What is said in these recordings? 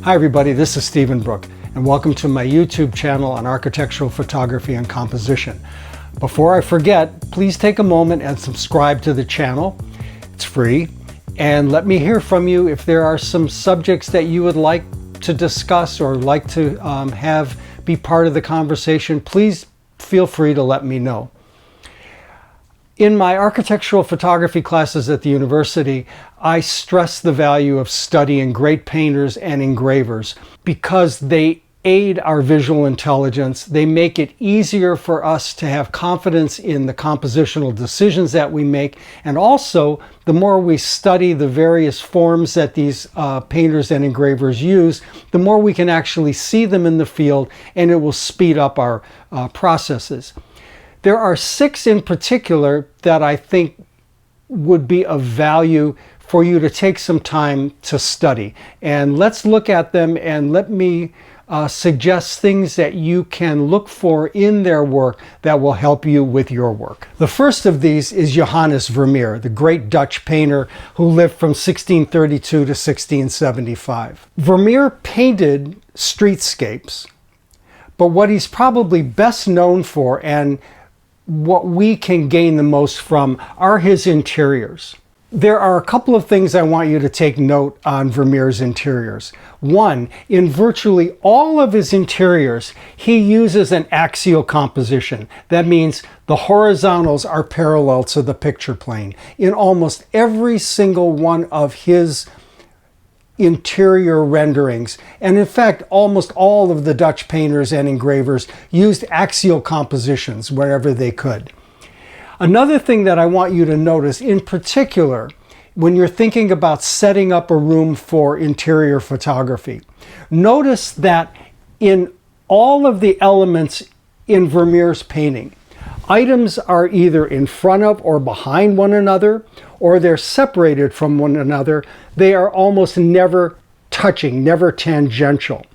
Hi everybody, this is Stephen Brooke, and welcome to my YouTube channel on architectural photography and composition. Before I forget, please take a moment and subscribe to the channel. It's free, and let me hear from you if there are some subjects that you would like to discuss or like to have be part of the conversation. Please feel free to let me know. In my architectural photography classes at the university, I stress the value of studying great painters and engravers because they aid our visual intelligence. They make it easier for us to have confidence in the compositional decisions that we make. And also, the more we study the various forms that these painters and engravers use, the more we can actually see them in the field, and it will speed up our processes. There are 6 in particular that I think would be of value for you to take some time to study. And let's look at them, and let me suggest things that you can look for in their work that will help you with your work. The first of these is Johannes Vermeer, the great Dutch painter who lived from 1632 to 1675. Vermeer painted streetscapes, but what he's probably best known for, and what we can gain the most from, are his interiors. There are a couple of things I want you to take note on Vermeer's interiors. One, in virtually all of his interiors, he uses an axial composition. That means the horizontals are parallel to the picture plane. In almost every single one of his interior renderings, and in fact almost all of the Dutch painters and engravers used axial compositions wherever they could. Another thing that I want you to notice in particular when you're thinking about setting up a room for interior photography, notice that in all of the elements in Vermeer's painting, items are either in front of or behind one another, or they're separated from one another. They are almost never touching, never tangential.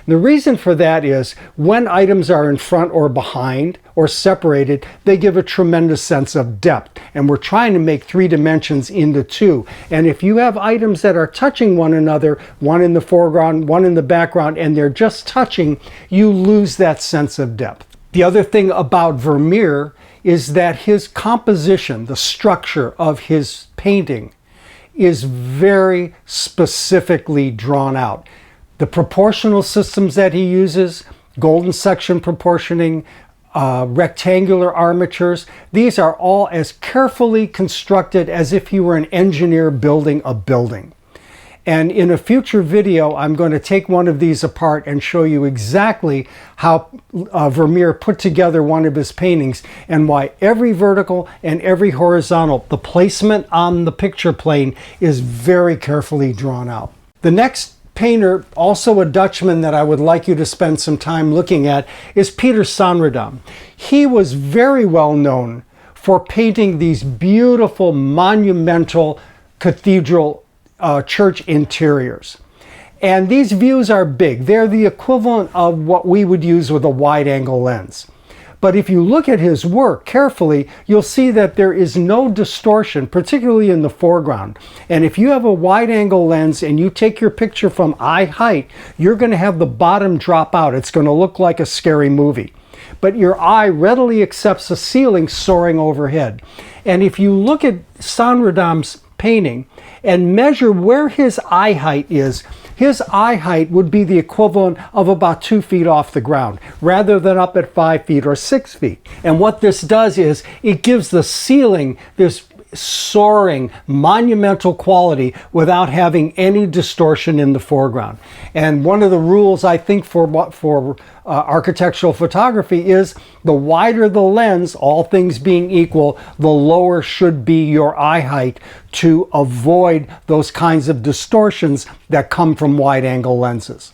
The reason for that is when items are in front or behind or separated, they give a tremendous sense of depth. And we're trying to make 3 dimensions into 2. And if you have items that are touching one another, one in the foreground, one in the background, and they're just touching, you lose that sense of depth. The other thing about Vermeer is that his composition, the structure of his painting, is very specifically drawn out. The proportional systems that he uses, golden section proportioning, rectangular armatures, these are all as carefully constructed as if he were an engineer building a building. And in a future video, I'm going to take one of these apart and show you exactly how Vermeer put together one of his paintings and why every vertical and every horizontal, the placement on the picture plane, is very carefully drawn out. The next painter, also a Dutchman, that I would like you to spend some time looking at is Pieter Saenredam. He was very well known for painting these beautiful monumental cathedral church interiors. And these views are big. They're the equivalent of what we would use with a wide-angle lens. But if you look at his work carefully, you'll see that there is no distortion, particularly in the foreground. And if you have a wide-angle lens and you take your picture from eye height, you're going to have the bottom drop out. It's going to look like a scary movie. But your eye readily accepts a ceiling soaring overhead. And if you look at Saenredam's painting and measure where his eye height is, his eye height would be the equivalent of about 2 feet off the ground, rather than up at 5 feet or 6 feet. And what this does is it gives the ceiling this soaring, monumental quality without having any distortion in the foreground. And one of the rules, I think, for architectural photography is the wider the lens, all things being equal, the lower should be your eye height to avoid those kinds of distortions that come from wide-angle lenses.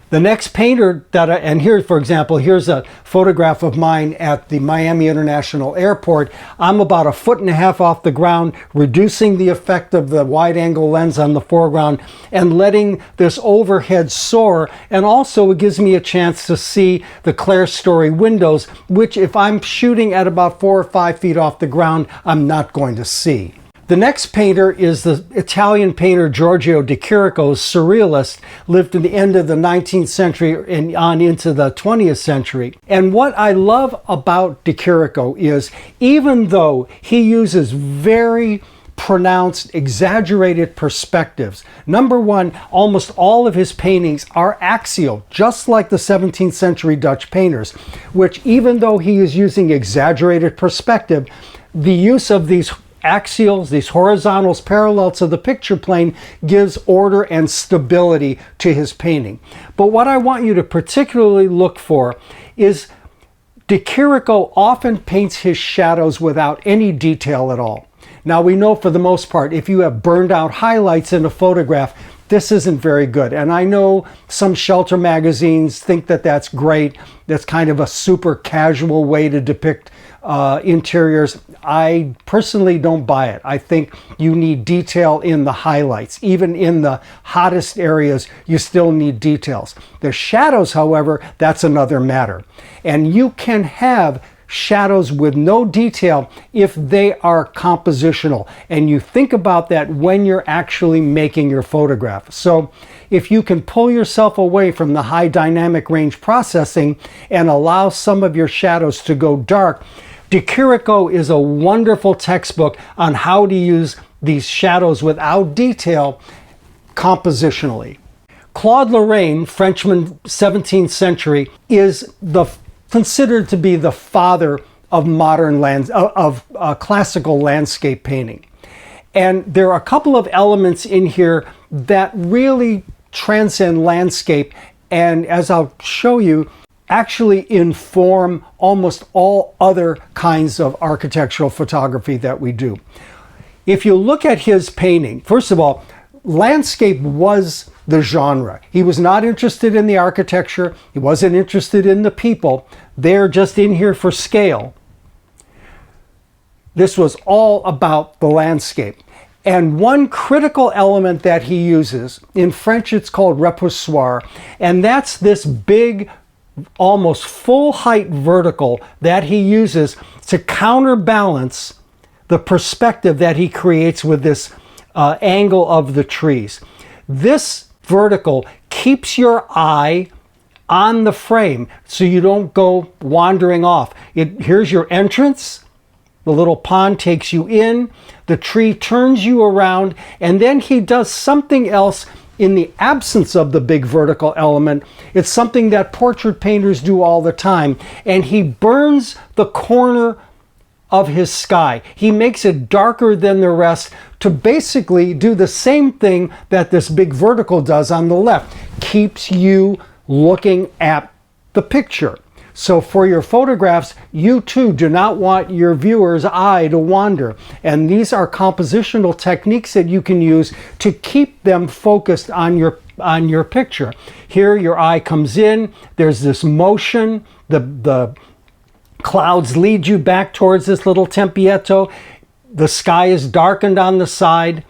The next painter and here, for example, here's a photograph of mine at the Miami International Airport. I'm about 1.5 feet off the ground, reducing the effect of the wide-angle lens on the foreground and letting this overhead soar. And also it gives me a chance to see the clerestory windows, which if I'm shooting at about 4 or 5 feet off the ground, I'm not going to see. The next painter is the Italian painter Giorgio de Chirico, surrealist, lived in the end of the 19th century and on into the 20th century. And what I love about de Chirico is, even though he uses very pronounced, exaggerated perspectives. Number one, almost all of his paintings are axial, just like the 17th century Dutch painters, which even though he is using exaggerated perspective, the use of these axials, these horizontals parallel to the picture plane, gives order and stability to his painting. But what I want you to particularly look for is de Chirico often paints his shadows without any detail at all. Now we know for the most part, if you have burned out highlights in a photograph, this isn't very good. And I know some shelter magazines think that that's great. That's kind of a super casual way to depict interiors. I personally don't buy it. I think you need detail in the highlights. Even in the hottest areas, you still need details. The shadows, however, that's another matter. And you can have shadows with no detail if they are compositional, and you think about that when you're actually making your photograph. So if you can pull yourself away from the high dynamic range processing and allow some of your shadows to go dark, de Chirico is a wonderful textbook on how to use these shadows without detail compositionally. Claude Lorrain, Frenchman, 17th century, is considered to be the father of classical landscape painting. And there are a couple of elements in here that really transcend landscape, and as I'll show you, actually inform almost all other kinds of architectural photography that we do. If you look at his painting, first of all, landscape was the genre. He was not interested in the architecture. He wasn't interested in the people. They're just in here for scale. This was all about the landscape. And one critical element that he uses, in French it's called repoussoir, and that's this big, almost full height vertical that he uses to counterbalance the perspective that he creates with this angle of the trees. This vertical keeps your eye on the frame so you don't go wandering off. Here's your entrance. The little pond takes you in. The tree turns you around, and then he does something else in the absence of the big vertical element. It's something that portrait painters do all the time, and he burns the corner of his sky. He makes it darker than the rest to basically do the same thing that this big vertical does on the left. Keeps you looking at the picture. So for your photographs, you too do not want your viewer's eye to wander. And these are compositional techniques that you can use to keep them focused on your picture. Here your eye comes in, there's this motion, the clouds lead you back towards this little tempietto. The sky is darkened on the side,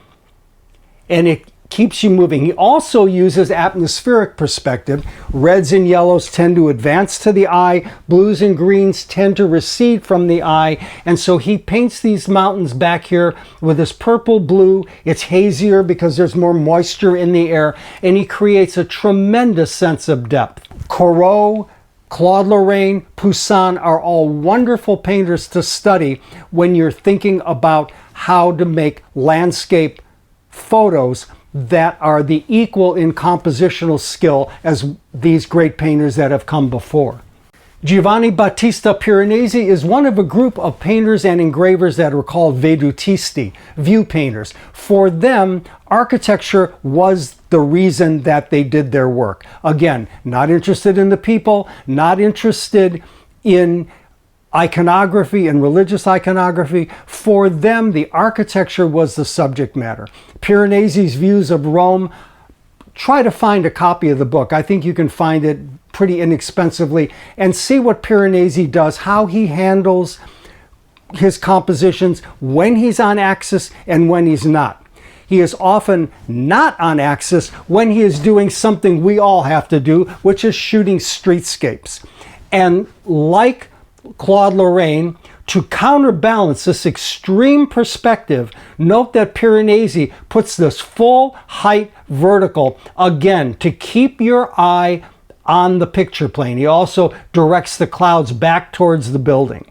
and it keeps you moving. He also uses atmospheric perspective. Reds and yellows tend to advance to the eye. Blues and greens tend to recede from the eye. And so he paints these mountains back here with this purple blue. It's hazier because there's more moisture in the air, and he creates a tremendous sense of depth. Corot, Claude Lorrain, Poussin are all wonderful painters to study when you're thinking about how to make landscape photos that are the equal in compositional skill as these great painters that have come before. Giovanni Battista Piranesi is one of a group of painters and engravers that are called vedutisti, view painters. For them, architecture was the reason that they did their work. Again, not interested in the people, not interested in iconography and religious iconography. For them, the architecture was the subject matter. Piranesi's views of Rome, try to find a copy of the book. I think you can find it pretty inexpensively, and see what Piranesi does, how he handles his compositions when he's on axis and when he's not. He is often not on axis when he is doing something we all have to do, which is shooting streetscapes. And like Claude Lorrain, To counterbalance this extreme perspective, note that Piranesi puts this full height vertical, again, to keep your eye on the picture plane. He also directs the clouds back towards the building.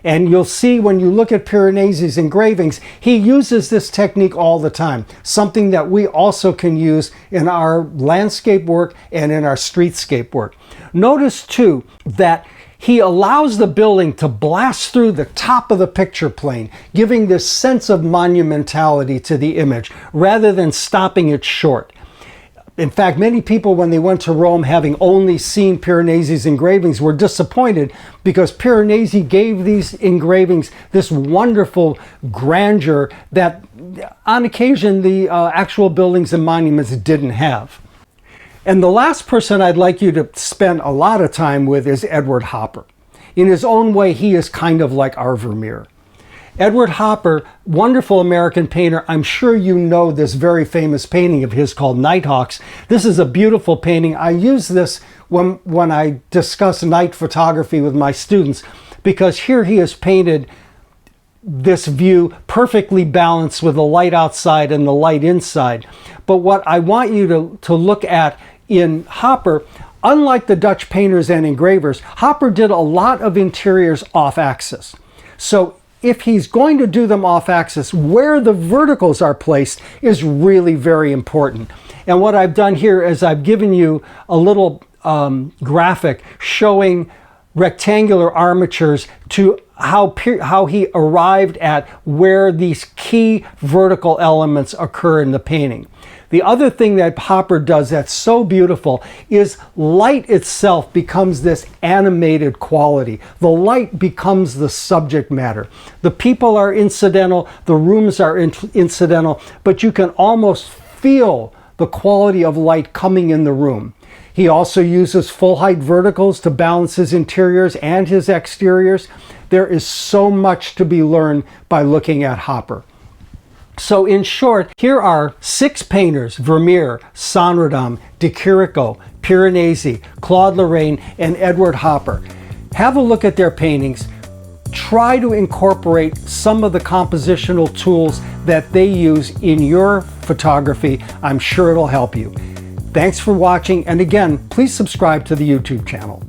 And you'll see when you look at Piranesi's engravings, he uses this technique all the time, something that we also can use in our landscape work and in our streetscape work. Notice too that he allows the building to blast through the top of the picture plane, giving this sense of monumentality to the image rather than stopping it short. In fact, many people, when they went to Rome having only seen Piranesi's engravings, were disappointed because Piranesi gave these engravings this wonderful grandeur that on occasion the actual buildings and monuments didn't have. And the last person I'd like you to spend a lot of time with is Edward Hopper. In his own way, he is kind of like our Vermeer. Edward Hopper, wonderful American painter. I'm sure you know this very famous painting of his called Nighthawks. This is a beautiful painting. I use this when I discuss night photography with my students, because here he has painted this view perfectly balanced with the light outside and the light inside. But what I want you to look at in Hopper, unlike the Dutch painters and engravers, Hopper did a lot of interiors off axis. So if he's going to do them off axis, where the verticals are placed is really very important. And what I've done here is I've given you a little graphic showing rectangular armatures to how he arrived at where these key vertical elements occur in the painting. The other thing that Hopper does that's so beautiful is light itself becomes this animated quality. The light becomes the subject matter. The people are incidental, the rooms are incidental, but you can almost feel the quality of light coming in the room. He also uses full height verticals to balance his interiors and his exteriors. There is so much to be learned by looking at Hopper. So in short, here are 6 painters: Vermeer, Saenredam, Chirico, Piranesi, Claude Lorrain, and Edward Hopper. Have a look at their paintings. Try to incorporate some of the compositional tools that they use in your photography. I'm sure it'll help you. Thanks for watching, and again, please subscribe to the YouTube channel.